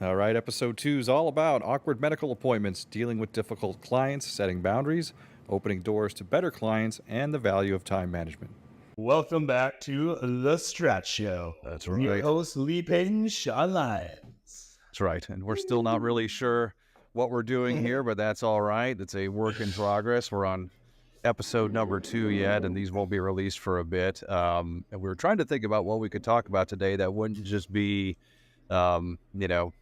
All right, episode 2 is all about awkward medical appointments, dealing with difficult clients, setting boundaries, opening doors to better clients, and the value of time management. Welcome back to the Strat Show. That's With your right. host, Lee Payton, Sean Lyons. That's right. And we're still not really sure what we're doing here, but that's all right. It's a work in progress. We're on episode number 2 yet, and these won't be released for a bit. And we were trying to think about what we could talk about today that wouldn't just be, um, you know,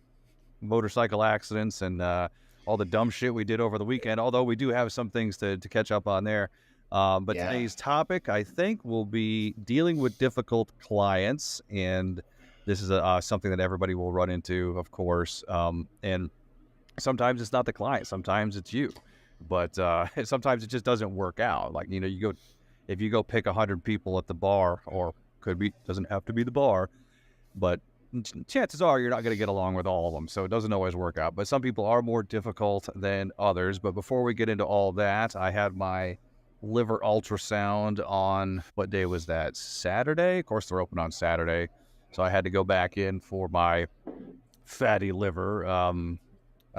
motorcycle accidents and all the dumb shit we did over the weekend, although we do have some things to catch up on there. But Yeah. today's topic, I think, will be dealing with difficult clients. And this is something that everybody will run into, of course. And sometimes it's not the client, sometimes it's you. But sometimes it just doesn't work out. Like, if you go pick 100 people at the bar, or doesn't have to be the bar, but chances are you're not going to get along with all of them, so it doesn't always work out. But some people are more difficult than others. But before we get into all that, I had my liver ultrasound on, what day was that? Saturday? Of course, they're open on Saturday. So I had to go back in for my fatty liver. I don't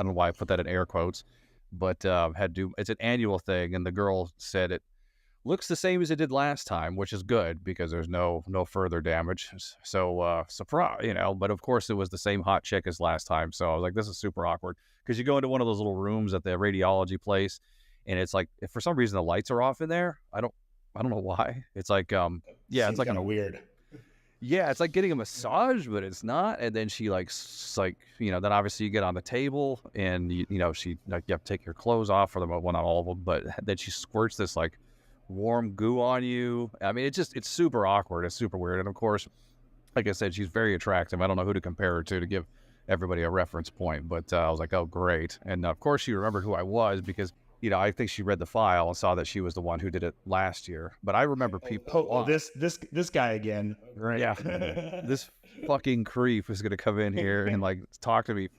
know why I put that in air quotes, but had to. It's an annual thing, and the girl said it looks the same as it did last time, which is good because there's no further damage. So surprise, but of course it was the same hot chick as last time. So I was like, this is super awkward, because you go into one of those little rooms at the radiology place, and it's like, if for some reason the lights are off in there, I don't know why. It's like yeah, it's Seems like kind of weird. yeah, it's like getting a massage, but it's not. And then she then obviously you get on the table, and she, like, you have to take your clothes off for them. Well, not all of them, but then she squirts this like warm goo on you. I mean, it's super awkward. It's super weird. And of course, like I said, she's very attractive. I don't know who to compare her to give everybody a reference point, but I was like, oh, great. And of course, she remembered who I was, because I think she read the file and saw that she was the one who did it last year. But I remember people. This guy again. Right. Yeah, this fucking creep is gonna come in here and like talk to me.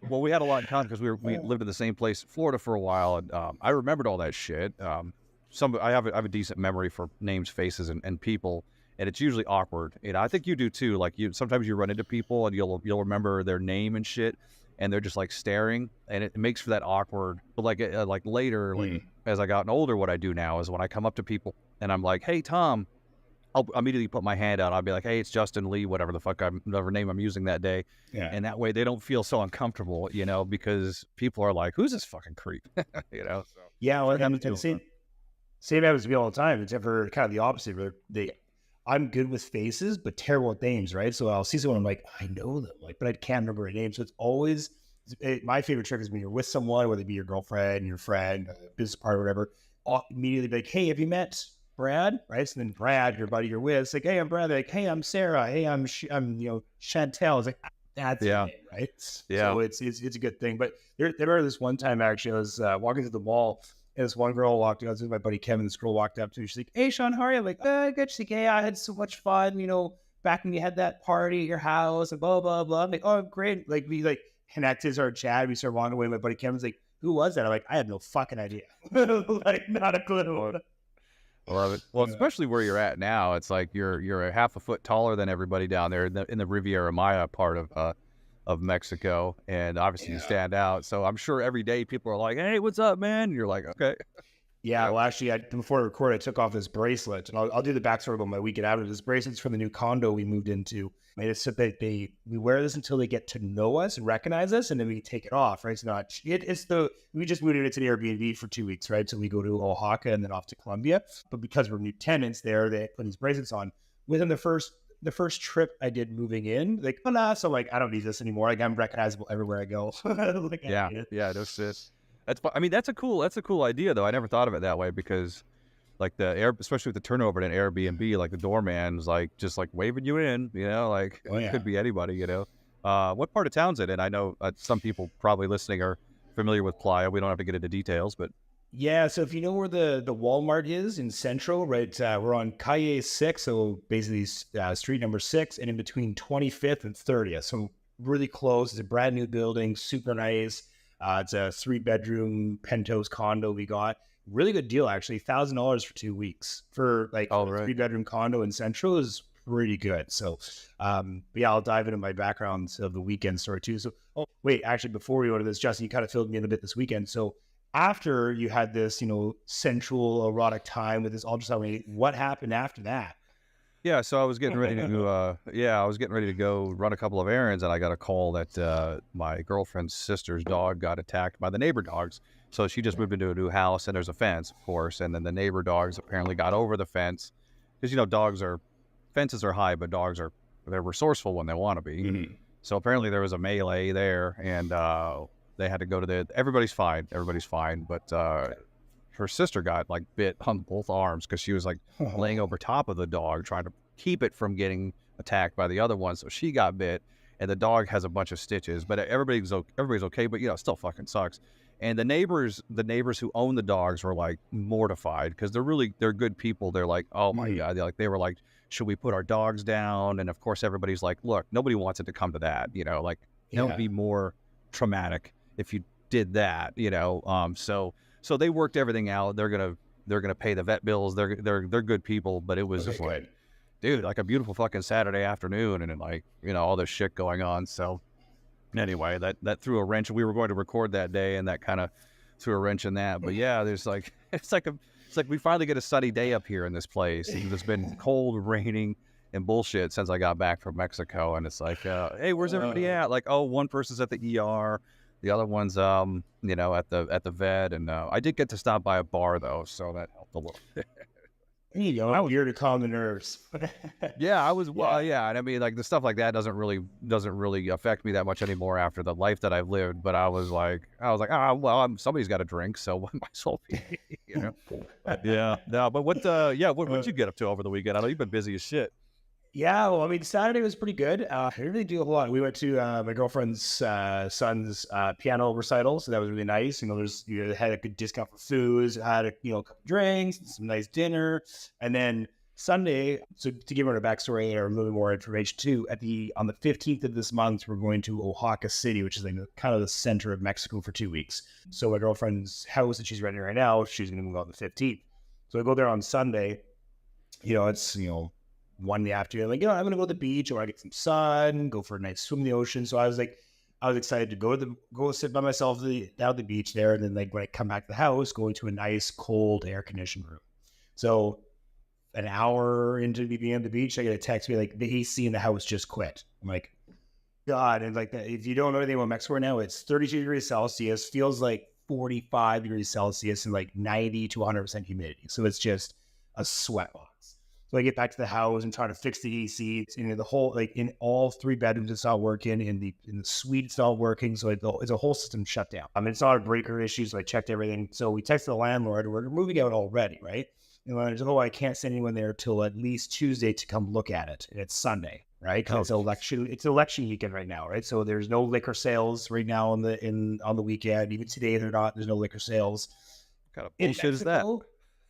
Well, we had a lot in common because we lived in the same place, Florida, for a while, and I remembered all that shit. I have a decent memory for names, faces, and people, and it's usually awkward. I think you do too. Like, sometimes you run into people and you'll remember their name and shit, and they're just like staring, and it makes for that awkward. But like later, like as I gotten older, what I do now is when I come up to people and I'm like, "Hey, Tom," I'll immediately put my hand out. I'll be like, "Hey, it's Justin Lee," whatever whatever name I'm using that day. Yeah. And that way they don't feel so uncomfortable, because people are like, "Who's this fucking creep?" So Yeah. Well, it happens and to me. same happens to me all the time. It's ever kind of the opposite. Where I'm good with faces, but terrible with names, right? So I'll see someone, I'm like, I know them, like, but I can't remember a name. So it's always my favorite trick is when you're with someone, whether it be your girlfriend, your friend, business partner, whatever. I'll immediately be like, hey, have you met Brad? Right? So then Brad, your buddy you're with, it's like, hey, I'm Brad. They're like, hey, I'm Sarah. Hey, I'm Chantel. It's like, that's the Yeah. name, right? Yeah. So it's a good thing. But there were this one time actually, I was walking through the mall. And this one girl walked, I was with my buddy Kevin. This girl walked up to me. She's like, hey, Sean, how are you? I'm like, good. She's like, yeah, I had so much fun, back when you had that party at your house and blah, blah, blah. I'm like, oh, great. Like, we like connected, started chat. We started walking away. My buddy Kevin's like, who was that? I'm like, I have no fucking idea. Like, not a clue. I love it. Well, Yeah. especially where you're at now, it's like you're a half a foot taller than everybody down there in the Riviera Maya part of Mexico, and obviously you stand out. So I'm sure every day people are like, "Hey, what's up, man?" And you're like, "Okay." Yeah, well, actually, before I record, I took off this bracelet, and I'll do the backstory about my weekend after. This bracelet's from the new condo we moved into. Made it so that we wear this until they get to know us and recognize us, and then we take it off. Right? It's not. We just moved it into the Airbnb for 2 weeks, right? So we go to Oaxaca and then off to Colombia. But because we're new tenants there, they put these bracelets on. Within the first trip I did moving in, like, oh nah, so like I don't need this anymore. Like I'm recognizable everywhere I go. Like, Yeah, yeah, no shit. That's a cool idea though. I never thought of it that way, because like especially with the turnover in an Airbnb, like the doorman's like just like waving you in, like Oh it yeah. could be anybody. What part of town's it in? I know some people probably listening are familiar with Playa. We don't have to get into details, but Yeah, so if you know where the Walmart is in Central, right, we're on Calle 6, so basically street number 6, and in between 25th and 30th. So really close. It's a brand new building, super nice. It's a 3-bedroom penthouse condo we got. Really good deal, actually. $1,000 for 2 weeks for like all a right. 3-bedroom condo in Central is pretty good. So, but yeah, I'll dive into my background of the weekend story too. So, oh, wait, actually, before we go to this, Justin, you kind of filled me in a bit this weekend. So, after you had this, sensual erotic time with this ultrasound, what happened after that? Yeah, so I was getting ready to I was getting ready to go run a couple of errands, and I got a call that my girlfriend's sister's dog got attacked by the neighbor dogs. So she just moved into a new house, and there's a fence, of course, and then the neighbor dogs apparently got over the fence because fences are high, but they're resourceful when they want to be. Mm-hmm. So apparently there was a melee there, and they had to go to everybody's fine, but her sister got like bit on both arms because she was like laying over top of the dog trying to keep it from getting attacked by the other one. So she got bit, and the dog has a bunch of stitches, but everybody's okay. But it still fucking sucks. And the neighbors who own the dogs were like mortified because they're good people. They're like, oh my God. They were like, should we put our dogs down? And of course everybody's like, look, nobody wants it to come to that, that would be more traumatic if you did that, so they worked everything out. They're gonna pay the vet bills. They're good people, but it was just like, dude, like a beautiful fucking Saturday afternoon, and then all this shit going on. So anyway, that threw a wrench. We were going to record that day, and that kind of threw a wrench in that. But yeah, there's like it's like we finally get a sunny day up here in this place. It's been cold, raining, and bullshit since I got back from Mexico, and it's like, hey, where's everybody at? Like, oh, one person's at the ER. The other one's, at the vet, and I did get to stop by a bar though, so that helped a little. I was here to calm the nerves. Yeah, I was. Well, yeah, and I mean, like the stuff like that doesn't really affect me that much anymore after the life that I've lived. But I was like, somebody's got to drink, so what might as well be, Yeah, no, but what'd you get up to over the weekend? I know you've been busy as shit. Yeah, well, I mean, Saturday was pretty good. I didn't really do a whole lot. We went to my girlfriend's son's piano recital, so that was really nice. You had a good discount for foods, had a couple drinks, some nice dinner, and then Sunday. So to give her a backstory or a little more information too, on the 15th of this month, we're going to Oaxaca City, which is like kind of the center of Mexico for 2 weeks. So my girlfriend's house that she's renting right now, she's going to move on the 15th. So I go there on Sunday. It's 1 in the afternoon, like, I'm going to go to the beach or I get some sun, go for a nice swim in the ocean. So I was excited to go sit by myself down at the beach there. And then like when I come back to the house, go into a nice cold air conditioned room. So an hour into me being at the beach, I get a text me like the AC in the house just quit. I'm like, God. And like that, if you don't know anything about Mexico right now, it's 32 degrees Celsius, feels like 45 degrees Celsius and like 90 to 100% humidity. So it's just a sweat box. So I get back to the house and try to fix the AC. In the whole, like in all 3 bedrooms, it's not working. In the suite, it's not working. So it's a whole system shut down. It's not a breaker issue. So I checked everything. So we texted the landlord. We're moving out already, right? And I said, I can't send anyone there till at least Tuesday to come look at it. And it's Sunday, right? Because it's election weekend right now, right? So there's no liquor sales right now on the weekend. Even today, there's no liquor sales. What kind of bullshit is that?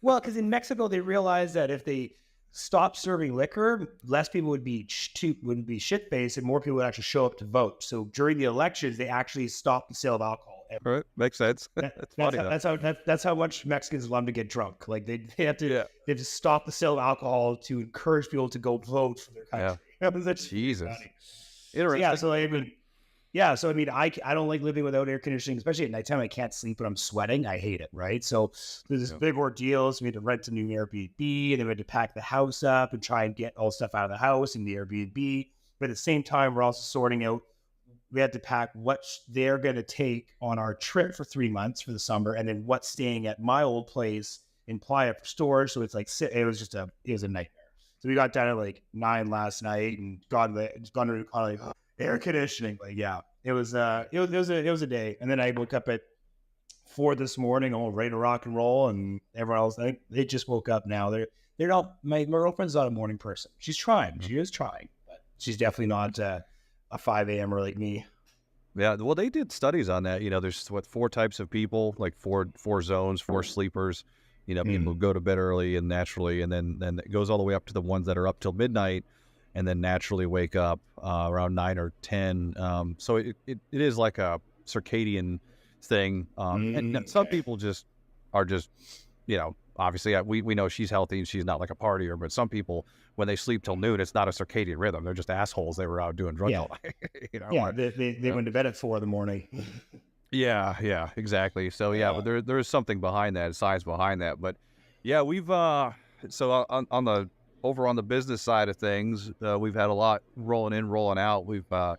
Well, because in Mexico, they realized that if they stop serving liquor, less people would be shit-faced, and more people would actually show up to vote. So during the elections, they actually stopped the sale of alcohol. Right, makes sense. That's how much Mexicans love to get drunk. Like they have to stop the sale of alcohol to encourage people to go vote for their country. Yeah. That's Jesus. Funny. Interesting. So I don't like living without air conditioning, especially at nighttime. I can't sleep when I'm sweating. I hate it, right? So there's this big ordeal. So we had to rent a new Airbnb, and then we had to pack the house up and try and get all stuff out of the house in the Airbnb. But at the same time, we're also sorting out. We had to pack what they're going to take on our trip for 3 months for the summer, and then what's staying at my old place in Playa for storage. So it's like it was a nightmare. So we got down at like 9 last night and gone to like, air conditioning. Like, yeah, it was a day. And then I woke up at 4 this morning, all ready to rock and roll, and everyone else, they just woke up now. They're not, my girlfriend's not a morning person. She's trying. She is trying, but she's definitely not a 5 a.m.er like me. Yeah, well, they did studies on that. There's 4 types of people, like four zones, 4 sleepers. People go to bed early and naturally, and then it goes all the way up to the ones that are up till midnight and then naturally wake up around 9 or 10. So it is like a circadian thing. And some people are just obviously we know she's healthy and she's not like a partier, but some people, when they sleep till noon, it's not a circadian rhythm. They're just assholes. They were out doing drugs Yeah. all night, Yeah. They went to bed at 4 a.m. Yeah, exactly. So yeah, Yeah. but there is something behind that, science behind that. But yeah, we've so on the over on the business side of things, we've had a lot rolling in, rolling out. We've got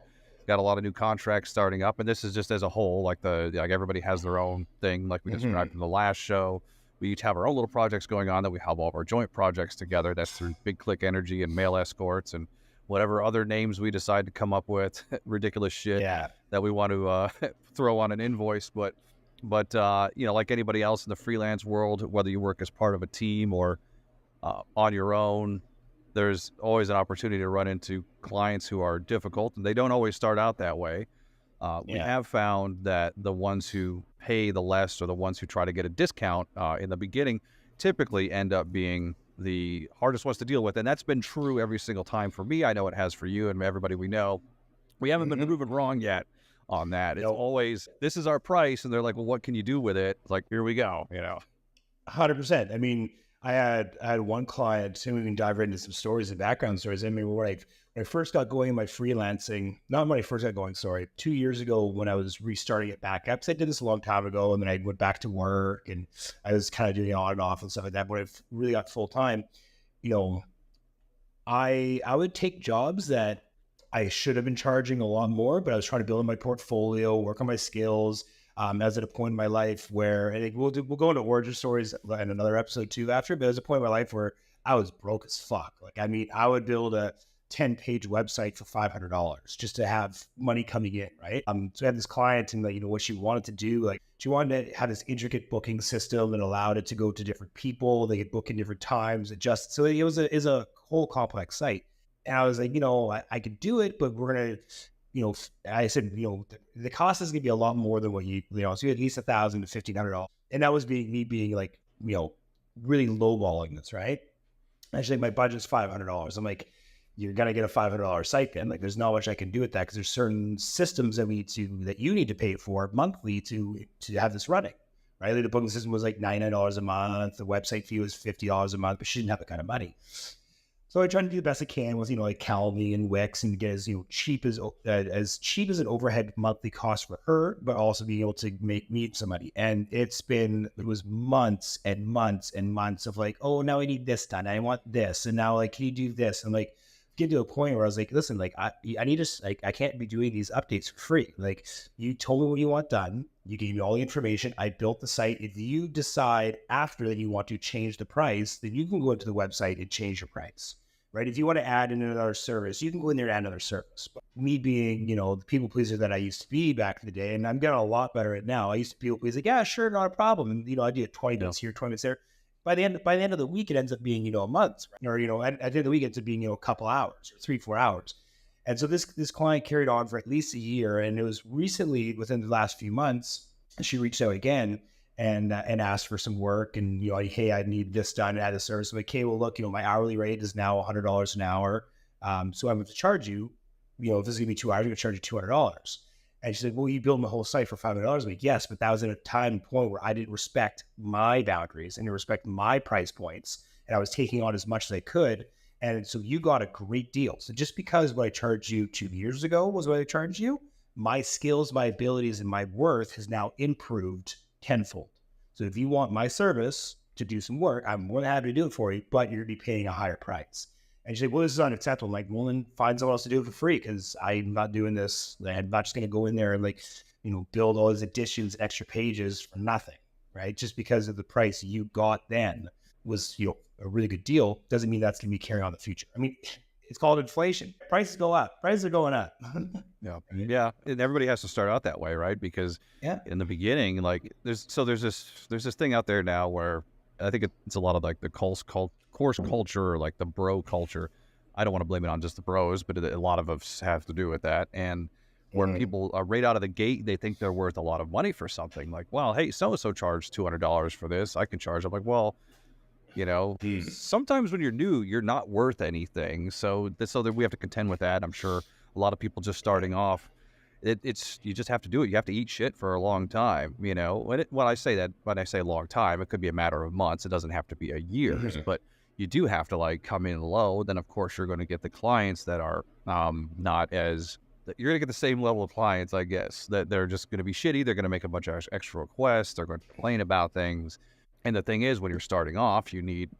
a lot of new contracts starting up, and this is just as a whole, like everybody has their own thing, like we described in the last show. We each have our own little projects going on that we have all of our joint projects together. That's through Big Click Energy and Mail Escorts and whatever other names we decide to come up with, ridiculous shit Yeah. that we want to throw on an invoice. But like anybody else in the freelance world, whether you work as part of a team or on your own, there's always an opportunity to run into clients who are difficult, and they don't always start out that way. We Yeah. have found that the ones who pay the less or the ones who try to get a discount in the beginning typically end up being the hardest ones to deal with. And that's been true every single time for me. I know it has for you and everybody we know. We haven't been proven wrong yet on that. It's No. always, this is our price. And they're like, well, what can you do with it? It's like, here we go, 100%. I mean, I had one client, and we can dive into some stories and background stories. I mean, when I first got going in my freelancing, not when I first got going, sorry, 2 years ago when I was restarting it back up. Because I did this a long time ago, and then I went back to work, and I was kind of doing it on and off and stuff like that. But I've really got full time. You know, I would take jobs that I should have been charging a lot more, but I was trying to build my portfolio, work on my skills. I was at a point in my life where, and we'll go into origin stories in another episode too after, but there was a point in my life where I was broke as fuck. Like, I mean, I would build a 10-page website for $500 just to have money coming in, right? So I had this client, and what she wanted to do, like she wanted to have this intricate booking system that allowed it to go to different people. They could book in different times, adjust. So it was a whole complex site. And I was like, I could do it, but we're going to, I said, the cost is going to be a lot more than what so you at least $1,000 to $1,500. And that was me being like, really lowballing this, right? Actually, my budget's $500. I'm like, you're going to get a $500 site then. Like, there's not much I can do with that because there's certain systems that you need to pay for monthly to have this running, right? Like the booking system was like $99 a month. The website fee was $50 a month, but she didn't have that kind of money. So I tried to do the best I can with, like Calendly and Wix and get as cheap as an overhead monthly cost for her, but also being able to make me some money. And it was months and months and months of like, oh, now I need this done. I want this. And now like, can you do this? And like, get to a point where I was like, listen, like I need to, like, I can't be doing these updates for free. Like, you told me what you want done. You gave me all the information. I built the site. If you decide after that you want to change the price, then you can go into the website and change your price, right? If you want to add in another service, you can go in there and add another service. But me being, the people pleaser that I used to be back in the day, and I'm getting a lot better at it now. I used to people please like, yeah, sure, not a problem. And, I do it 20 minutes here, 20 minutes there. By the end of the week, it ends up being, a month, right? Or, at the end of the week, it ends up being, a couple hours or 3-4 hours. And so this client carried on for at least a year. And it was recently, within the last few months, she reached out again and asked for some work. And, hey, I need this done and add a service. I'm like, okay, well, look, my hourly rate is now $100 an hour. So I'm going to charge you, if this is going to be 2 hours, I'm going to charge you $200. And she said, well, you build my whole site for $500. I'm like, yes, but that was at a time and point where I didn't respect my boundaries and to respect my price points. And I was taking on as much as I could. And so you got a great deal. So just because what I charged you 2 years ago was what I charged you, my skills, my abilities, and my worth has now improved tenfold. So if you want my service to do some work, I'm more than happy to do it for you, but you're going to be paying a higher price. And she's like, well, this is unacceptable. I'm like, well, then find someone else to do it for free because I'm not doing this. I'm not just going to go in there and build all these additions, extra pages for nothing, right? Just because of the price you got then was, a really good deal doesn't mean that's going to be carrying on in the future. I mean, it's called inflation. Prices go up. Prices are going up. Yeah. And everybody has to start out that way, right? Because in the beginning, like there's this thing out there now where I think it's a lot of like the course culture or like the bro culture. I don't want to blame it on just the bros, but a lot of us have to do with that. And where people are right out of the gate, they think they're worth a lot of money for something. Like, well, hey, so-and-so charged $200 for this. I can charge. I'm like, well, sometimes when you're new, you're not worth anything. So that we have to contend with that. I'm sure a lot of people just starting off, it's you just have to do it. You have to eat shit for a long time. When I say that, when I say long time, it could be a matter of months. It doesn't have to be a years, but you do have to like come in low. Then of course you're going to get the clients that are not as you're going to get the same level of clients, I guess, that they're just going to be shitty. They're going to make a bunch of extra requests. They're going to complain about things. And the thing is, when you're starting off, you need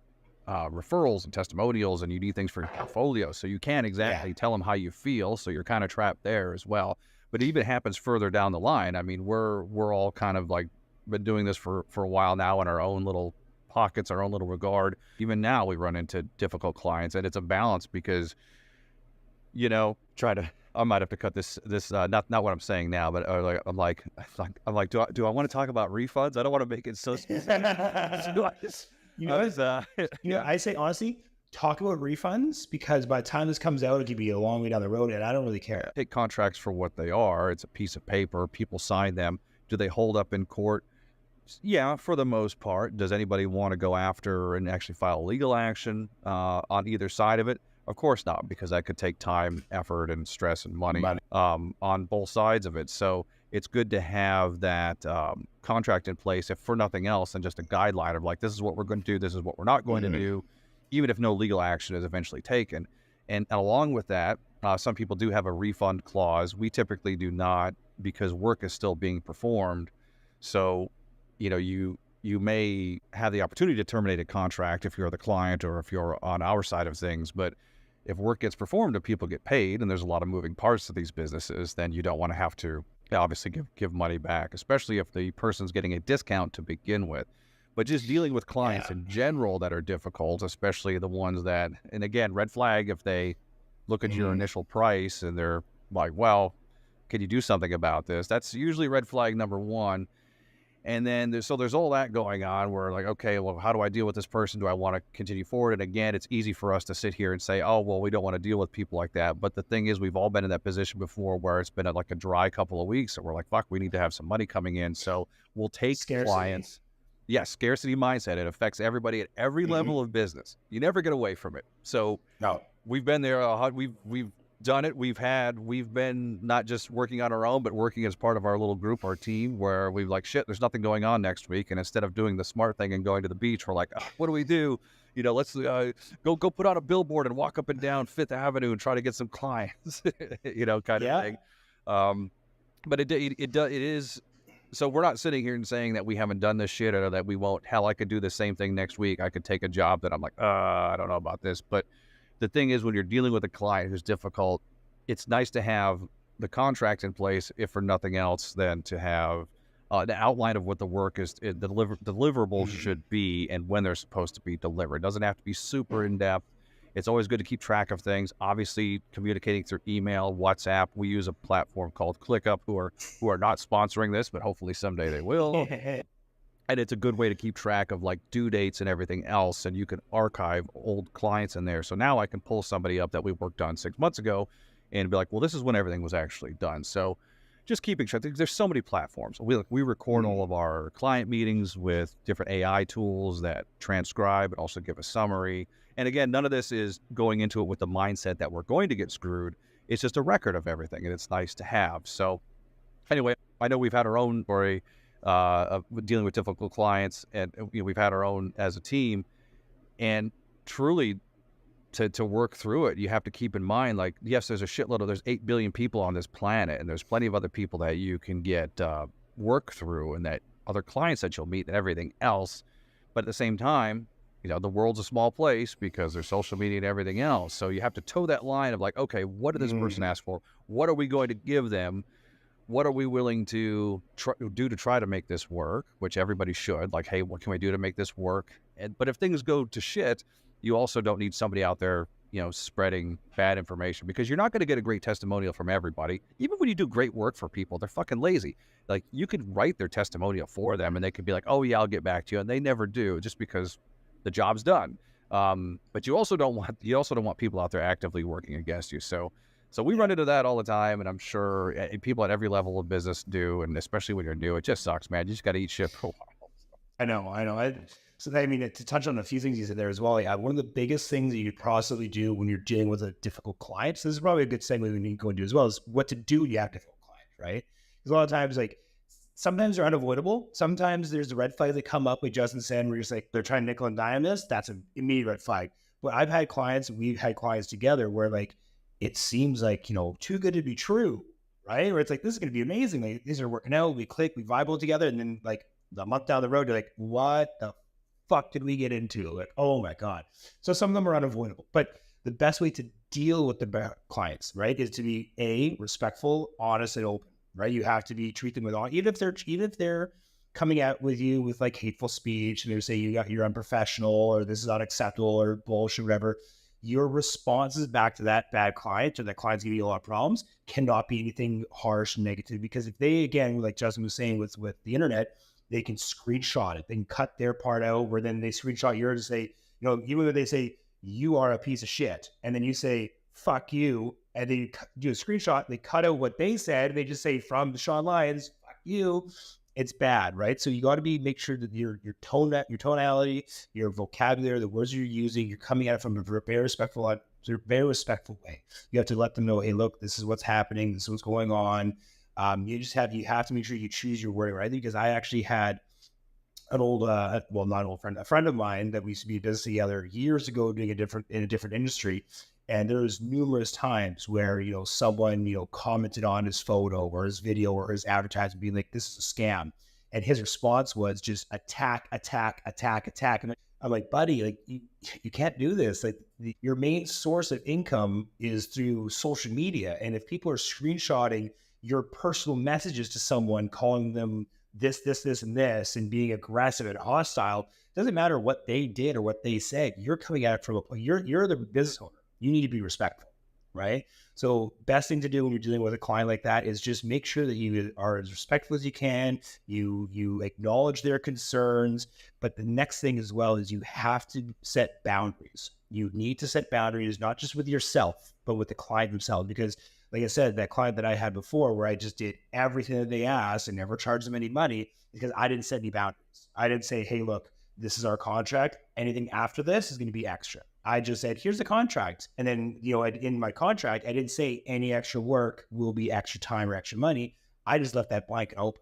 referrals and testimonials, and you need things for your portfolio. So you can't exactly tell them how you feel. So you're kind of trapped there as well. But it even happens further down the line. I mean, we're all kind of like been doing this for a while now in our own little pockets, our own little regard. Even now we run into difficult clients, and it's a balance because, I might have to cut this not what I'm saying now, but I'm like, do I want to talk about refunds? I don't want to make it so specific. I say honestly, talk about refunds, because by the time this comes out, it could be a long way down the road, and I don't really care. Take contracts for what they are. It's a piece of paper. People sign them. Do they hold up in court? Yeah, for the most part. Does anybody want to go after and actually file legal action on either side of it? Of course not, because that could take time, effort, and stress and money on both sides of it. So it's good to have that contract in place, if for nothing else than just a guideline of like, this is what we're going to do, this is what we're not going to do, even if no legal action is eventually taken. And along with that, some people do have a refund clause. We typically do not, because work is still being performed. So, you may have the opportunity to terminate a contract if you're the client or if you're on our side of things. But if work gets performed and people get paid, and there's a lot of moving parts to these businesses, then you don't want to have to obviously give money back, especially if the person's getting a discount to begin with. But just dealing with clients in general that are difficult, especially the ones that, and again, red flag if they look at your initial price and they're like, well, can you do something about this? That's usually red flag number one. And then there's all that going on where like, okay, well, how do I deal with this person? Do I want to continue forward? And again, it's easy for us to sit here and say, oh, well, we don't want to deal with people like that. But the thing is, we've all been in that position before where it's been like a dry couple of weeks and we're like, fuck, we need to have some money coming in. So we'll take clients. Yeah, scarcity mindset. It affects everybody at every level of business. You never get away from it. So we've been there. We've done it. We've been not just working on our own, but working as part of our little group, our team, where we've like, shit, there's nothing going on next week. And instead of doing the smart thing and going to the beach, we're like, what do we do? Let's go put out a billboard and walk up and down Fifth Avenue and try to get some clients, kind of thing. But it is. So we're not sitting here and saying that we haven't done this shit or that we won't. Hell, I could do the same thing next week. I could take a job that I'm like, I don't know about this. But the thing is, when you're dealing with a client who's difficult, it's nice to have the contract in place, if for nothing else, than to have the outline of what the work is, deliverables should be, and when they're supposed to be delivered. It doesn't have to be super in-depth. It's always good to keep track of things. Obviously, communicating through email, WhatsApp. We use a platform called ClickUp, who are not sponsoring this, but hopefully someday they will. And it's a good way to keep track of like due dates and everything else. And you can archive old clients in there. So now I can pull somebody up that we worked on 6 months ago and be like, well, this is when everything was actually done. So just keeping track. There's so many platforms. We record all of our client meetings with different AI tools that transcribe and also give a summary. And again, none of this is going into it with the mindset that we're going to get screwed. It's just a record of everything, and it's nice to have. So anyway, I know we've had our own story of dealing with difficult clients, and we've had our own as a team. And truly, to work through it, you have to keep in mind, like, yes, there's 8 billion people on this planet, and there's plenty of other people that you can get work through, and that other clients that you'll meet and everything else. But at the same time, the world's a small place because there's social media and everything else. So you have to toe that line of like, okay, what did this person ask for? What are we going to give them? What are we willing to do to try to make this work? Which everybody should. Like, hey, what can we do to make this work? But if things go to shit, you also don't need somebody out there, spreading bad information, because you're not going to get a great testimonial from everybody. Even when you do great work for people, they're fucking lazy. Like, you could write their testimonial for them and they could be like, oh yeah, I'll get back to you. And they never do, just because the job's done. But you also don't want people out there actively working against you. So we run into that all the time, and I'm sure people at every level of business do, and especially when you're new, it just sucks, man. You just got to eat shit for a while. I know. To touch on a few things you said there as well, one of the biggest things that you could possibly do when you're dealing with a difficult client, so this is probably a good segue we need to go into as well, is what to do when you have difficult client. right? Because a lot of times, like, sometimes they're unavoidable. Sometimes there's the red flags that come up, like Justin said, where you're just like, they're trying to nickel and dime this. That's an immediate red flag. But I've had clients, we've had clients together where like, it seems like, too good to be true, right? Where it's like, this is going to be amazing. Like, these are working out. We click, we vibe together. And then like a month down the road, you're like, what the fuck did we get into? Like, oh my God. So some of them are unavoidable, but the best way to deal with the clients, right, is to be respectful, honest, and open, right? You have to treat them with all, even if they're coming out with you with like hateful speech and they say you're unprofessional or this is unacceptable or bullshit, whatever. Your responses back to that bad client or that client's giving you a lot of problems cannot be anything harsh and negative, because if they, again, like Justin was saying with the internet, they can screenshot it. They can cut their part out where then they screenshot yours and say, even when they say you are a piece of shit, and then you say, fuck you, and then you do a screenshot, they cut out what they said, and they just say from Sean Lyons, fuck you. It's bad, right? So you got to make sure that your tonality, your vocabulary, the words you're using, you're coming at it from a very respectful way. You have to let them know, hey, look, this is what's happening, this is what's going on. You have to make sure you choose your wording right, because I actually had an old, not an old friend, a friend of mine that we used to be in business together years ago, doing in a different industry. And there was numerous times where, someone, commented on his photo or his video or his advertisement being like, this is a scam. And his response was just attack, attack, attack, attack. And I'm like, buddy, like you can't do this. Like your main source of income is through social media. And if people are screenshotting your personal messages to someone, calling them this, and this, and being aggressive and hostile, doesn't matter what they did or what they said. You're coming at it from you're the business owner. You need to be respectful, right? So best thing to do when you're dealing with a client like that is just make sure that you are as respectful as you can. You acknowledge their concerns. But the next thing as well is you have to set boundaries. You need to set boundaries, not just with yourself, but with the client themselves. Because like I said, that client that I had before where I just did everything that they asked and never charged them any money, because I didn't set any boundaries. I didn't say, hey, look, this is our contract. Anything after this is going to be extra. I just said, here's the contract. And then, in my contract, I didn't say any extra work will be extra time or extra money. I just left that blank open.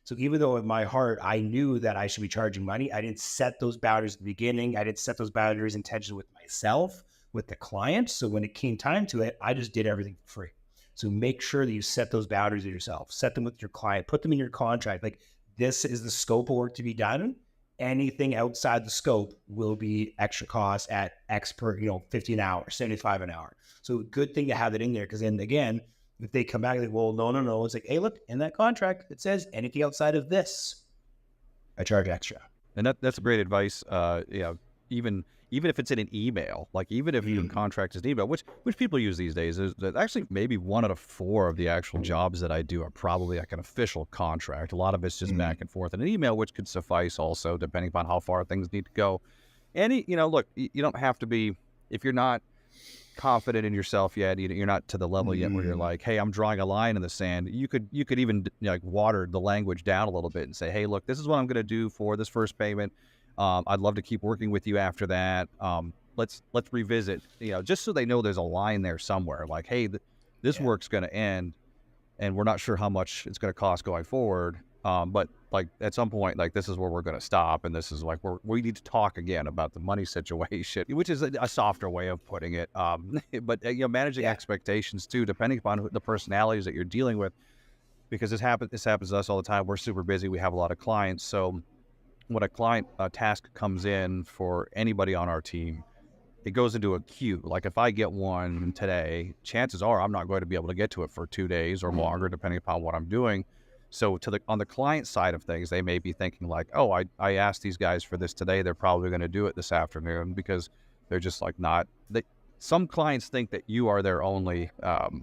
So even though in my heart, I knew that I should be charging money, I didn't set those boundaries at the beginning. I didn't set those boundaries intentionally with myself, with the client. So when it came time to it, I just did everything for free. So make sure that you set those boundaries with yourself, set them with your client, put them in your contract. Like, this is the scope of work to be done. Anything outside the scope will be extra cost at X per, 50 an hour, 75 an hour. So good thing to have it in there. Because then again, if they come back like, well, no. It's like, hey, look, in that contract, it says anything outside of this, I charge extra. And that's great advice. Even if it's in an email, like even if your contract is an email, which people use these days, is that actually maybe 1 out of 4 of the actual jobs that I do are probably like an official contract. A lot of it's just back and forth in an email, which could suffice also depending upon how far things need to go. And look, you don't have to be, if you're not confident in yourself yet, you're not to the level yet where you're like, hey, I'm drawing a line in the sand. You could even like water the language down a little bit and say, hey, look, this is what I'm going to do for this first payment. I'd love to keep working with you after that. Let's revisit, just so they know there's a line there somewhere. Like, hey, this work's going to end, and we're not sure how much it's going to cost going forward. But like at some point, like this is where we're going to stop, and this is like we need to talk again about the money situation, which is a softer way of putting it. But managing expectations too, depending upon the personalities that you're dealing with, because this happens to us all the time. We're super busy. We have a lot of clients, so when a client task comes in for anybody on our team, it goes into a queue. Like if I get one today, chances are I'm not going to be able to get to it for 2 days or longer, depending upon what I'm doing. So on the client side of things, they may be thinking like, oh, I asked these guys for this today. They're probably going to do it this afternoon, because they're just like not. Some clients think that you are their only, what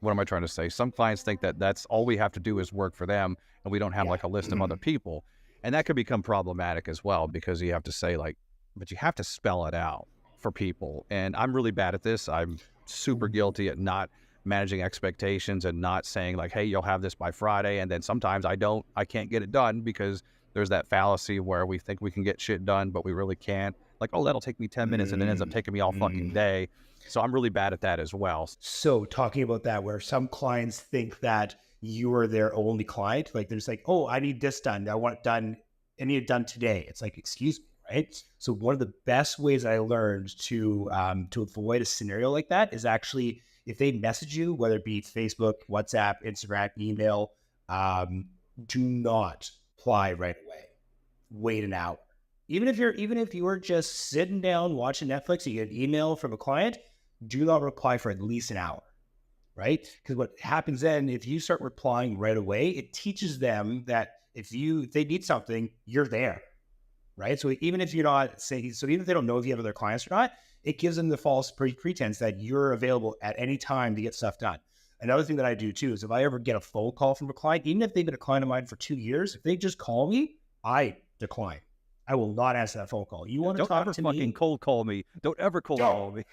am I trying to say? Some clients think that that's all we have to do is work for them, and we don't have like a list of other people. And that could become problematic as well, because you have to say like, but you have to spell it out for people. And I'm really bad at this. I'm super guilty at not managing expectations and not saying like, hey, you'll have this by Friday. And then sometimes I can't get it done, because there's that fallacy where we think we can get shit done, but we really can't. like, oh, that'll take me 10 minutes, and it ends up taking me all fucking day. So I'm really bad at that as well. So talking about that, where some clients think that you are their only client, like there's like, oh, I need this done. I want it done. I need it done today. It's like, excuse me, right? So one of the best ways I learned to avoid a scenario like that is actually if they message you, whether it be Facebook, WhatsApp, Instagram, email, do not reply right away. Wait an hour. Even if you were just sitting down watching Netflix, you get an email from a client, do not reply for at least an hour, right? Because what happens then, if you start replying right away, it teaches them that if they need something, you're there, right? So even if you're not saying, so even if they don't know if you have other clients or not, it gives them the false pretense that you're available at any time to get stuff done. Another thing that I do too is if I ever get a phone call from a client, even if they've been a client of mine for 2 years, if they just call me, I decline. I will not answer that phone call. You want to talk to me? Don't ever fucking cold call me. Don't ever cold call me.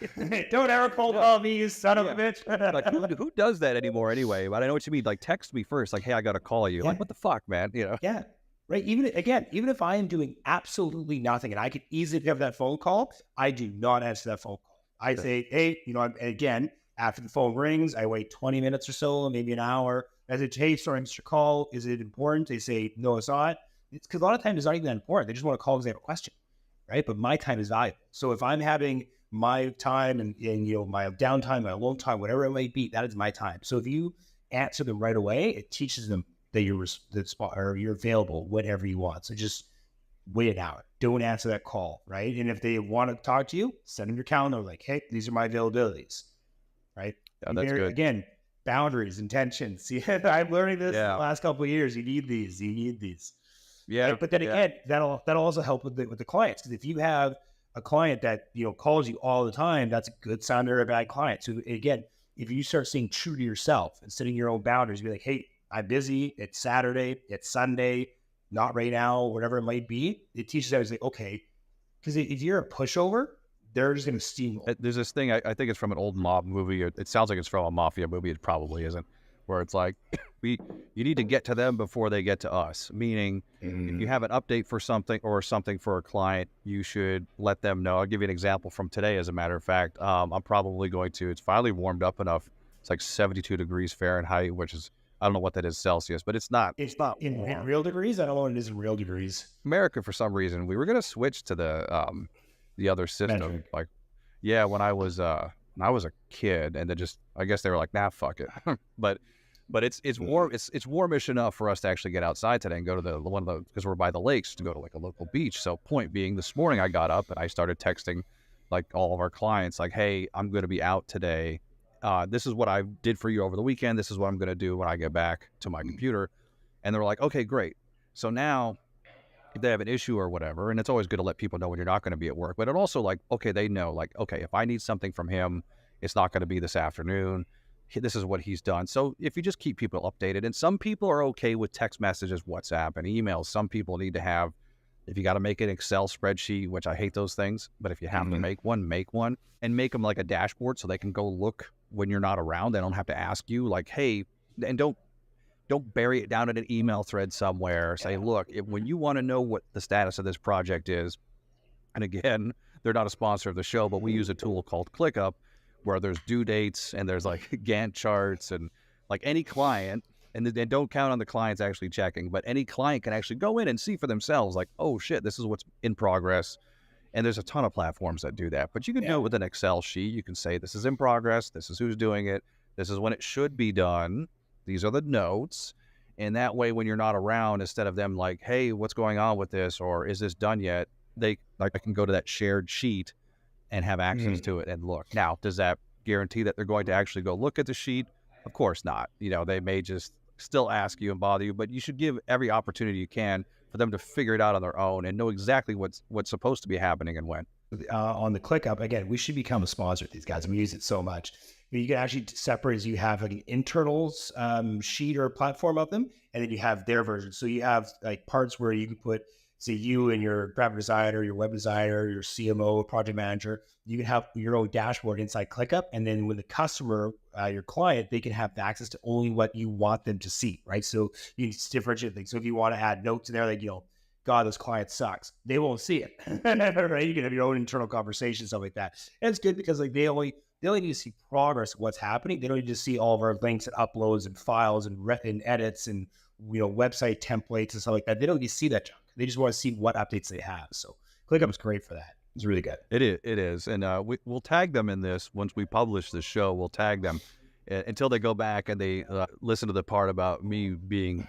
Don't ever cold call me, you son of a bitch. Like, who does that anymore anyway? But I know what you mean. Like, text me first. Like, hey, I got to call you. Like, what the fuck, man? Yeah. Right. Even if I am doing absolutely nothing and I could easily have that phone call, I do not answer that phone call. I say, hey, again, after the phone rings, I wait 20 minutes or so, maybe an hour. I say, hey, sorry, Mr. Call. Is it important? They say, no, it's not. It's because a lot of times it's not even that important. They just want to call because they have a question, right? But my time is valuable. So if I'm having my time and my downtime, my alone time, whatever it might be, that is my time. So if you answer them right away, it teaches them that you're available whenever you want. So just wait an hour. Don't answer that call, right? And if they want to talk to you, send them your calendar. Like, hey, these are my availabilities, right? Yeah, that's good. Again, boundaries, intentions. See, I'm learning this in the last couple of years. You need these. Yeah. Right? But then again, that'll also help with the clients. Because if you have a client that calls you all the time, that's a good sign they're a bad client. So again, if you start staying true to yourself and setting your own boundaries, be like, hey, I'm busy. It's Saturday. It's Sunday. Not right now. Whatever it might be. It teaches them to say, okay, because if you're a pushover, they're just going to steamroll. There's this thing, I think it's from an old mob movie. It sounds like it's from a mafia movie. It probably isn't. Where it's like, you need to get to them before they get to us. Meaning, if you have an update for something or something for a client, you should let them know. I'll give you an example from today, as a matter of fact. I'm probably going to, it's finally warmed up enough. It's like 72 degrees Fahrenheit, which is, I don't know what that is Celsius, but it's not in real degrees. I don't know what it is in real degrees. America, for some reason, we were going to switch to the other system. Metric. Like, yeah, when I was a kid, and then I guess they were like, nah, fuck it. But it's warm. It's warmish enough for us to actually get outside today and go to because we're by the lakes, to go to like a local beach. So point being, this morning I got up and I started texting like all of our clients, like, hey, I'm going to be out today. This is what I did for you over the weekend. This is what I'm going to do when I get back to my computer. And they were like, okay, great. So now if they have an issue or whatever, and it's always good to let people know when you're not going to be at work, but it also like, okay, they know like, okay, if I need something from him, it's not going to be this afternoon. This is what he's done. So if you just keep people updated, and some people are okay with text messages, WhatsApp, and emails. Some people need to have, if you got to make an Excel spreadsheet, which I hate those things, but if you have to make one, and make them like a dashboard so they can go look when you're not around. They don't have to ask you like, hey, and don't bury it down in an email thread somewhere. Say, look, when you want to know what the status of this project is, and again, they're not a sponsor of the show, but we use a tool called ClickUp, where there's due dates and there's like Gantt charts, and like any client, and don't count on the clients actually checking, but any client can actually go in and see for themselves like, oh shit, this is what's in progress. And there's a ton of platforms that do that, but you can do it with an Excel sheet. You can say, this is in progress. This is who's doing it. This is when it should be done. These are the notes. And that way, when you're not around, instead of them like, hey, what's going on with this? Or is this done yet? I can go to that shared sheet and have access to it and look. Now, does that guarantee that they're going to actually go look at the sheet? Of course not. They may just still ask you and bother you, but you should give every opportunity you can for them to figure it out on their own and know exactly what's supposed to be happening and when. On the ClickUp, again, we should become a sponsor of these guys. We use it so much. You can actually separate, you have like an internals sheet or platform of them, and then you have their version. So you have like parts where you can put, say, you and your graphic designer, your web designer, your CMO, project manager, you can have your own dashboard inside ClickUp. And then when the customer, your client, they can have access to only what you want them to see, right? So you can differentiate things. So if you want to add notes in there, like, God, this client sucks. They won't see it, right? You can have your own internal conversations, stuff like that. And it's good because like they only need to see progress of what's happening. They don't need to see all of our links and uploads and files and edits and website templates and stuff like that. They don't need to see that junk. They just want to see what updates they have. So ClickUp is great for that. It's really good. It is. And we'll tag them in this. Once we publish the show, we'll tag them until they go back and they listen to the part about me being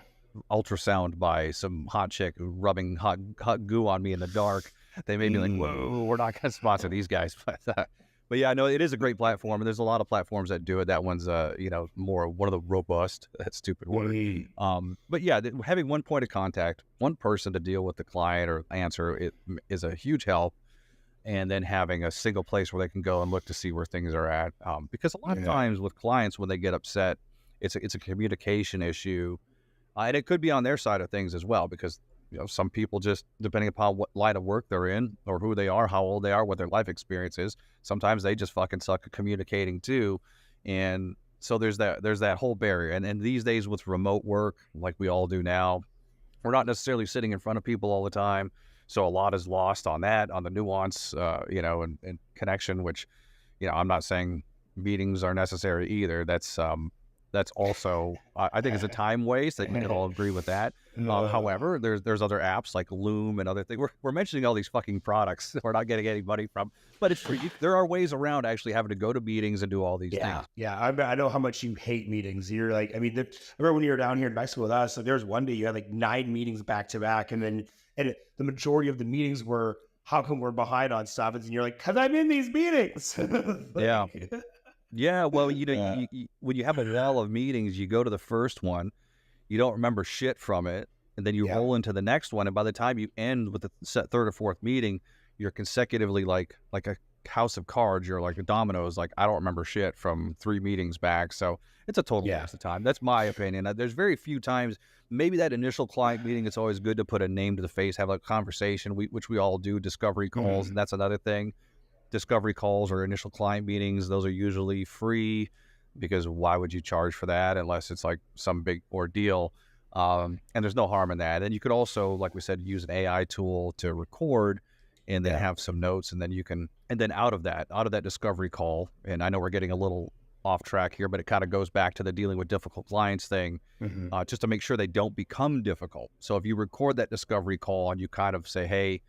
ultrasound by some hot chick rubbing hot goo on me in the dark. They may be like, whoa, we're not going to sponsor these guys. But yeah, no, it is a great platform. And there's a lot of platforms that do it. That one's, more one of the robust, that stupid word. But yeah, having one point of contact, one person to deal with the client or answer it is a huge help. And then having a single place where they can go and look to see where things are at. Because a lot of times with clients, when they get upset, it's a communication issue. And it could be on their side of things as well, because some people just, depending upon what line of work they're in or who they are, how old they are, what their life experience is, sometimes they just fucking suck at communicating too. And so there's that whole barrier. And these days with remote work, like we all do now, we're not necessarily sitting in front of people all the time. So a lot is lost on that, on the nuance, and connection, which, I'm not saying meetings are necessary either. That's also, I think it's a time waste. I think we can all agree with that. However, there's other apps like Loom and other things. We're mentioning all these fucking products we're not getting any money from, but it's there are ways around actually having to go to meetings and do all these things. Yeah. I know how much you hate meetings. You're like, I remember when you were down here in Mexico with us, like there was one day you had like 9 meetings back to back. And the majority of the meetings were, how come we're behind on stuff? And you're like, cause I'm in these meetings. Yeah. Yeah, well, you, when you have a wall of meetings, you go to the first one, you don't remember shit from it, and then you roll into the next one, and by the time you end with the third or fourth meeting, you're consecutively like a house of cards. You're like a dominoes. Like, I don't remember shit from 3 meetings back, so it's a total waste of time. That's my opinion. There's very few times. Maybe that initial client meeting, it's always good to put a name to the face, have a conversation, which we all do, discovery calls, and that's another thing. Discovery calls or initial client meetings, those are usually free, because why would you charge for that unless it's like some big ordeal? And there's no harm in that. And you could also, like we said, use an AI tool to record and then have some notes, and then you can, and then out of that discovery call, and I know we're getting a little off track here, but it kind of goes back to the dealing with difficult clients thing, just to make sure they don't become difficult. So if you record that discovery call and you kind of say, hey,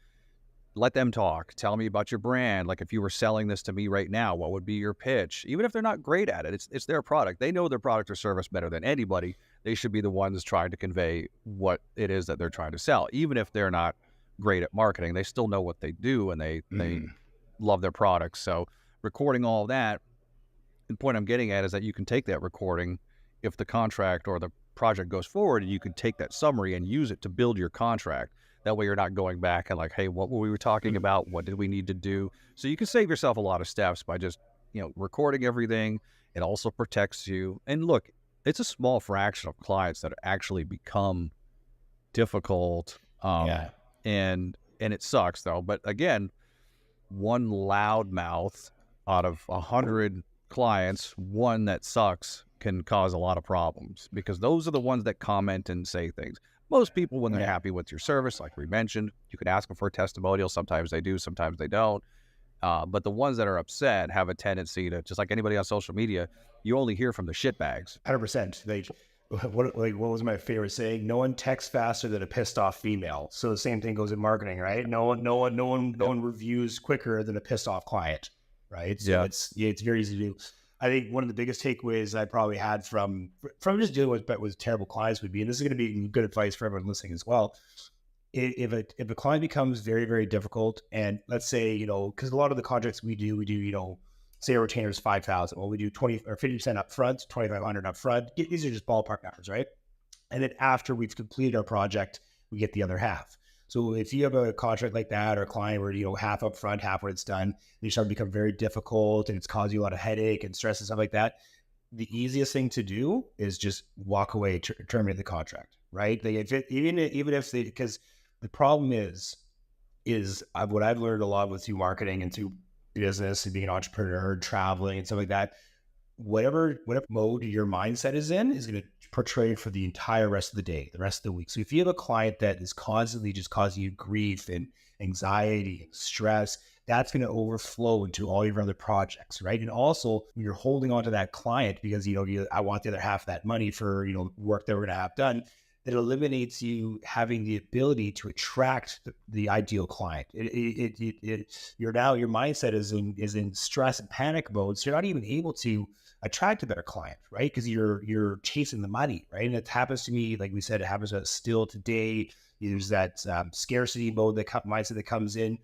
let them talk. Tell me about your brand. Like, if you were selling this to me right now, what would be your pitch? Even if they're not great at it, it's their product. They know their product or service better than anybody. They should be the ones trying to convey what it is that they're trying to sell. Even if they're not great at marketing, they still know what they do, and they love their products. So recording all that, the point I'm getting at is that you can take that recording, if the contract or the project goes forward, and you can take that summary and use it to build your contract. That way you're not going back and like, hey, what were we talking about? What did we need to do? So you can save yourself a lot of steps by just, recording everything. It also protects you. And look, it's a small fraction of clients that actually become difficult. And it sucks though. But again, one loud mouth out of 100 clients, one that sucks can cause a lot of problems, because those are the ones that comment and say things. Most people, when they're happy with your service, like we mentioned, you can ask them for a testimonial. Sometimes they do, sometimes they don't. But the ones that are upset have a tendency to, just like anybody on social media, you only hear from the shitbags. 100%. What was my favorite saying? No one texts faster than a pissed off female. So the same thing goes in marketing, right? No one reviews quicker than a pissed off client, right? So it's very easy to do. I think one of the biggest takeaways I probably had from just dealing with terrible clients would be, and this is going to be good advice for everyone listening as well. If a client becomes very, very difficult, and let's say, because a lot of the contracts we do, say a retainer is $5,000. Well, we do 20 or 50% upfront, $2,500 upfront. These are just ballpark numbers, right? And then after we've completed our project, we get the other half. So if you have a contract like that, or a client where, half up front, half when it's done, and you start to become very difficult and it's causing you a lot of headache and stress and stuff like that, the easiest thing to do is just walk away, terminate the contract, right? Even if because the problem is what I've learned a lot with through marketing and through business and being an entrepreneur, traveling and stuff like that. whatever mode your mindset is in is going to portray for the entire rest of the day, the rest of the week. So if you have a client that is constantly just causing you grief and anxiety and stress, that's going to overflow into all your other projects, right? And also, when you're holding on to that client because, I want the other half of that money for, work that we're going to have done, that eliminates you having the ability to attract the ideal client. Your mindset is in stress and panic mode, so you're not even able to attract a better client, right? Because you're chasing the money, right? And it happens to me, like we said, it happens to us still today. There's that scarcity mode, mindset that comes in.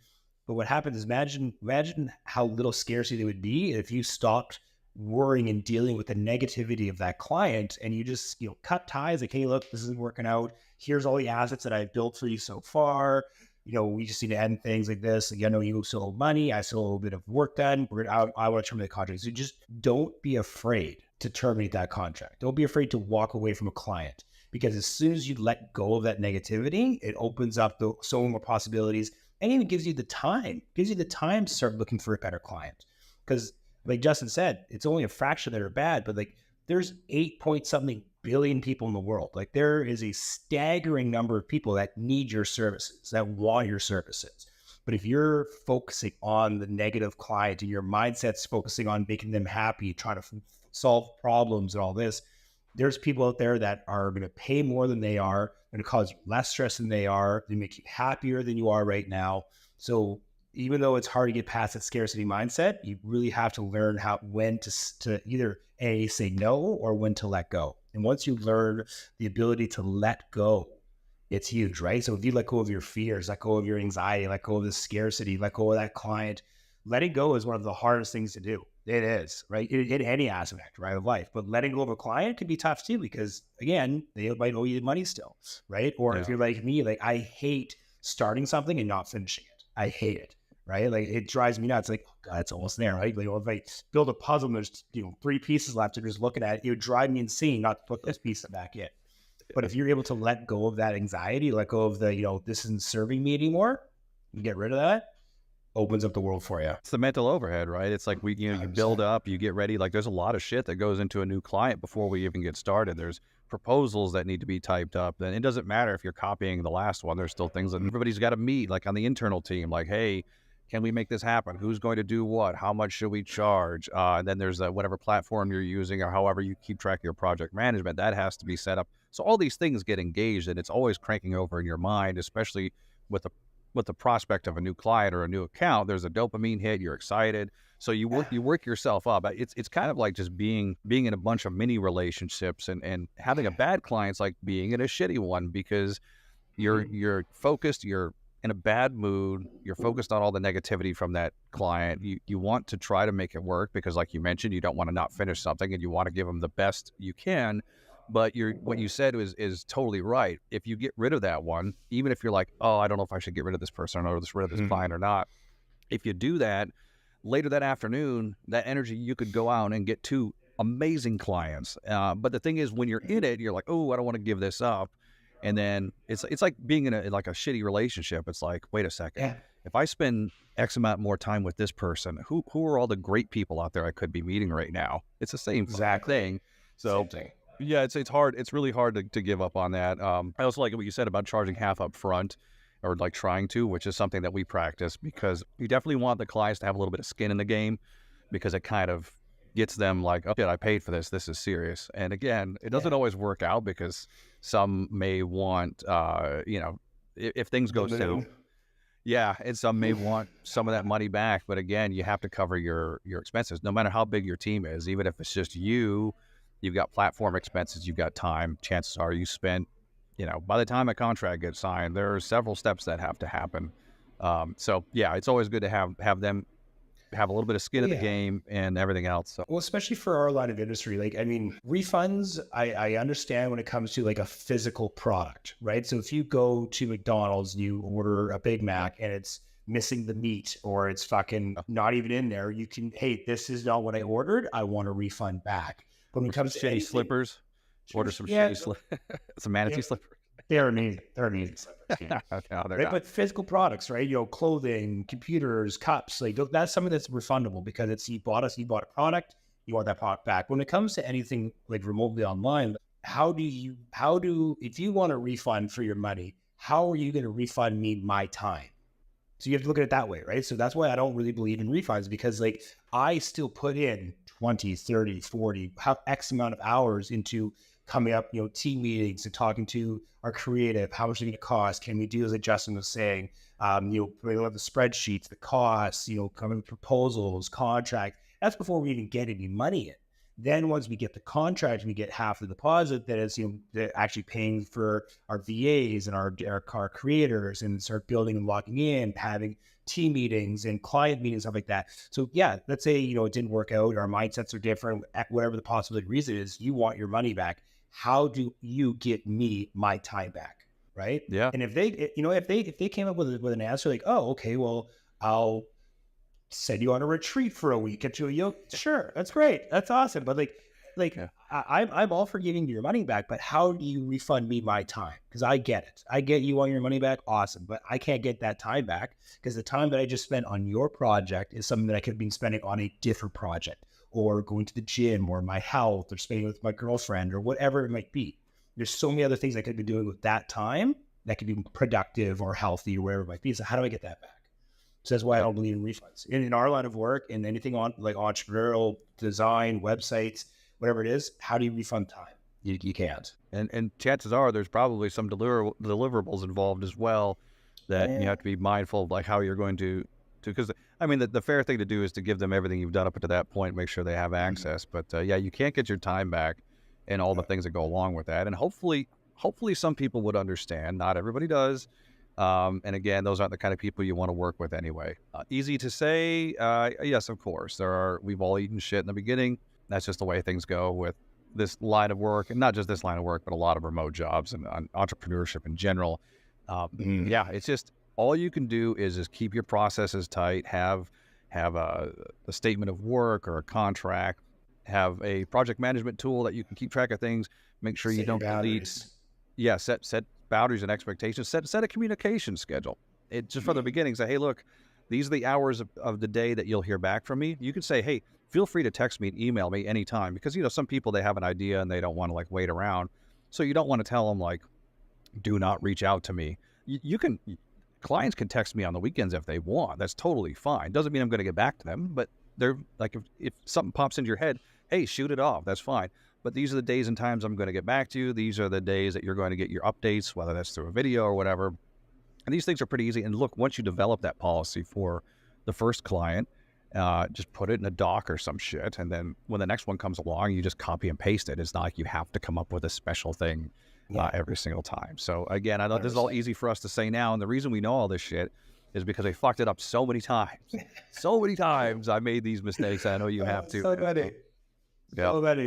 But what happens is imagine how little scarcity there would be if you stopped worrying and dealing with the negativity of that client and you just, cut ties like, hey, look, this isn't working out. Here's all the assets that I've built for you so far. We just need to end things like this. Like, I know you still owe money. I still owe a bit of work done. I want to terminate the contract. So just don't be afraid to terminate that contract. Don't be afraid to walk away from a client, because as soon as you let go of that negativity, it opens up so many more possibilities and even gives you the time to start looking for a better client. Because like Justin said, it's only a fraction that are bad, but like there's 8 point something billion people in the world. Like there is a staggering number of people that need your services, that want your services. But if you're focusing on the negative client and your mindset's focusing on making them happy, trying to solve problems and all this, there's people out there that are going to pay more than they are, going to cause you less stress than they are. They make you happier than you are right now. So even though it's hard to get past that scarcity mindset, you really have to learn when to either say no or when to let go. And once you learn the ability to let go, it's huge, right? So if you let go of your fears, let go of your anxiety, let go of the scarcity, let go of that client, letting go is one of the hardest things to do. It is, right? In any aspect, right, of life. But letting go of a client can be tough too, because again, they might owe you money still, right? Or if you're like me, like I hate starting something and not finishing it. I hate it, right? Like it drives me nuts. Like, oh God, it's almost there, right? Like if I build a puzzle and there's 3 pieces left and just looking at it, it would drive me insane not to put those pieces back in. But if you're able to let go of that anxiety, let go of the, this isn't serving me anymore, you get rid of that, opens up the world for you. It's the mental overhead, right? It's like you build up, you get ready. Like there's a lot of shit that goes into a new client before we even get started. There's proposals that need to be typed up. And it doesn't matter if you're copying the last one. There's still things that everybody's got to meet, like on the internal team, like, hey, can we make this happen? Who's going to do what? How much should we charge? And then there's whatever platform you're using or however you keep track of your project management, that has to be set up. So all these things get engaged and it's always cranking over in your mind, especially with the prospect of a new client or a new account. There's a dopamine hit, you're excited. So you work yourself up. It's kind of like just being in a bunch of mini relationships, and having a bad client's like being in a shitty one, because you're focused, you're in a bad mood, you're focused on all the negativity from that client. You want to try to make it work because, like you mentioned, you don't want to not finish something and you want to give them the best you can. But what you said is totally right. If you get rid of that one, even if you're like, oh, I don't know if I should get rid of this person or get rid of this client or not, if you do that, later that afternoon, that energy, you could go out and get 2 amazing clients. But the thing is, when you're in it, you're like, oh, I don't want to give this up. And then it's like being in a shitty relationship. It's like, wait a second. Yeah. If I spend X amount more time with this person, who are all the great people out there I could be meeting right now? It's the same thing. So Same thing. yeah, it's hard. It's really hard to give up on that. I also like what you said about charging half up front, or like trying to, which is something that we practice, because you definitely want the clients to have a little bit of skin in the game, because it kind of gets them like, oh shit, I paid for this. This is serious. And again, it doesn't always work out, because some may want, if things go south. Yeah, and some may want some of that money back. But again, you have to cover your expenses, no matter how big your team is. Even if it's just you've got platform expenses, you've got time. Chances are you spent, by the time a contract gets signed, there are several steps that have to happen. So yeah, it's always good to have them have a little bit of skin in the game and everything else. So. Well, especially for our line of industry, like, I mean, refunds, I understand when it comes to like a physical product, right? So if you go to McDonald's and you order a Big Mac and it's missing the meat or it's fucking not even in there, you can, hey, this is not what I ordered. I want a refund back. But when it comes to shitty slippers, order some shitty slippers, some manatee slippers. They're amazing. They're amazing slippers. Yeah. Right? But physical products, right? Clothing, computers, cups, like that's something that's refundable, because you bought a product, you want that pot back. When it comes to anything like remotely online, if you want a refund for your money, how are you going to refund me my time? So you have to look at it that way, right? So that's why I don't really believe in refunds, because like I still put in 20, 30, 40, how X amount of hours into coming up, team meetings and talking to our creative, how much is it going to cost? Can we do, as Justin was saying, we love the spreadsheets, the costs, coming with proposals, contract. That's before we even get any money in. Then once we get the contract, we get half the deposit that is, they're actually paying for our VAs and our creators, and start building and logging in, having team meetings and client meetings, stuff like that. So yeah, let's say, it didn't work out, our mindsets are different, whatever the possibility reason is, you want your money back. How do you get me my time back? Right. Yeah. And if they came up with an answer like, oh, okay, well, I'll send you on a retreat for a week, get you a yoga. Sure, that's great, that's awesome. But Yeah. I'm all for giving your money back, but how do you refund me my time? Because I get it, I get you want your money back, awesome, but I can't get that time back, because the time that I just spent on your project is something that I could have been spending on a different project, or going to the gym, or my health, or spending with my girlfriend, or whatever it might be. There's so many other things I could be doing with that time that could be productive or healthy or wherever it might be. So how do I get that back? So that's why I don't believe in refunds. In our line of work, and anything on like entrepreneurial design, websites, whatever it is, how do you refund time? You can't. And chances are there's probably some deliverables involved as well that you have to be mindful of, like how you're going to because I mean the fair thing to do is to give them everything you've done up to that point, make sure they have access. But yeah, you can't get your time back and all the things that go along with that. And hopefully some people would understand. Not everybody does. And again, those aren't the kind of people you want to work with anyway. Easy to say, yes, of course. We've all eaten shit in the beginning. That's just the way things go with this line of work, and not just this line of work, but a lot of remote jobs and entrepreneurship in general. Yeah, it's just all you can do is just keep your processes tight, have a statement of work or a contract, have a project management tool that you can keep track of things, make sure you don't delete. Yeah, set boundaries and expectations, set a communication schedule. It just from the beginning, say, hey, look, these are the hours of the day that you'll hear back from me. You can say, hey, feel free to text me and email me anytime, because, some people, they have an idea and they don't want to like wait around. So you don't want to tell them like, do not reach out to me. Clients can text me on the weekends if they want. That's totally fine. Doesn't mean I'm going to get back to them, but they're like, if something pops into your head, hey, shoot it off. That's fine. But these are the days and times I'm going to get back to you. These are the days that you're going to get your updates, whether that's through a video or whatever. And these things are pretty easy. And look, once you develop that policy for the first client, just put it in a doc or some shit. And then when the next one comes along, you just copy and paste it. It's not like you have to come up with a special thing every single time. So again, I know this is all easy for us to say now. And the reason we know all this shit is because I fucked it up so many times. So many times I made these mistakes. I know you have too. So many.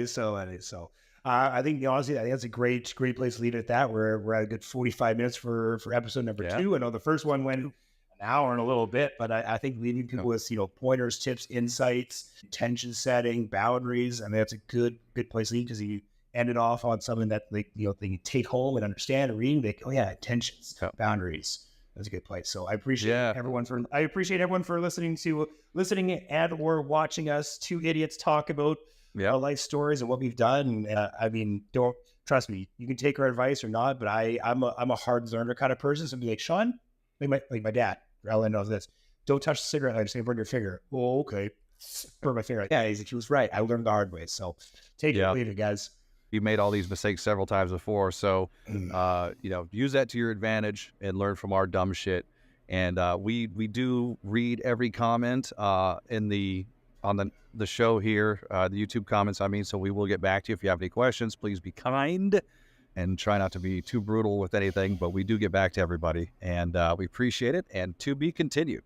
So many. So I think, honestly, I think that's a great place to leave it at that. We're at a good 45 minutes for episode number 2. I know the first one went an hour and a little bit, but I think leaving people with, pointers, tips, insights, intention setting, boundaries. I mean, that's a good place to leave, because you ended off on something that they can take home and understand and read. Like, oh yeah, intentions, boundaries. That's a good place. So I appreciate everyone for listening and or watching us two idiots talk about our life stories and what we've done. I mean, don't trust me. You can take our advice or not, but I'm a hard learner kind of person. So be like, Sean, like my dad, Ellen knows this. Don't touch the cigarette. I'm just gonna burn your finger. Oh, okay. Burn my finger. Yeah, he was right. I learned the hard way. So take it, leave it, guys. You made all these mistakes several times before, so use that to your advantage and learn from our dumb shit. And we do read every comment on the show here, the YouTube comments. I mean, so we will get back to you if you have any questions. Please be kind and try not to be too brutal with anything. But we do get back to everybody, and we appreciate it. And to be continued.